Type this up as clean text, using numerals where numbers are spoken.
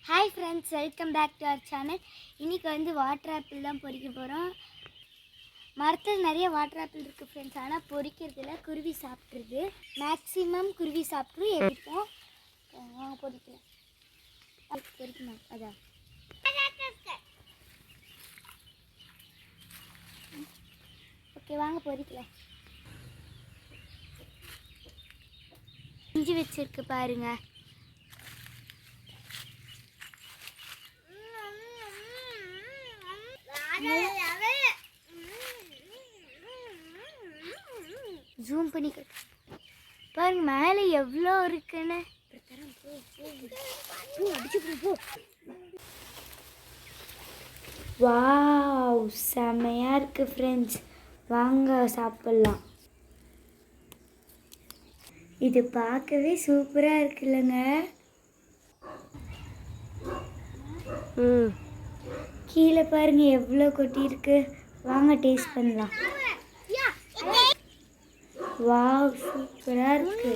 Hi friends, welcome back to our channel. இன்றைக்கி வந்து water apple தான் பொறிக்க போகிறோம். மரத்தில் நிறைய வாட்டர் ஆப்பிள் இருக்குது ஃப்ரெண்ட்ஸ், ஆனால் பொறிக்கிறதுல குருவி சாப்பிட்ருது. மேக்ஸிமம் குருவி சாப்பிட்ரு எடுப்போம். வாங்க பொறிக்கலாம். பொறிக்கணும் அதான். ஓகே, வாங்க பொறிக்கலாம். இஞ்சி வச்சிருக்கு பாருங்க. ஜூம் பண்ணி பாருங்க மேலே எவ்வளோ இருக்குன்னு. வாவ், செமையா இருக்கு ஃப்ரெண்ட்ஸ். வாங்க சாப்பிடலாம். இது பார்க்கவே சூப்பராக இருக்குல்லங்க. கீழே பாருங்க எவ்வளோ கொட்டி இருக்கு. வாங்க டேஸ்ட் பண்ணலாம். வாவ், சூப்பராக இருக்கு.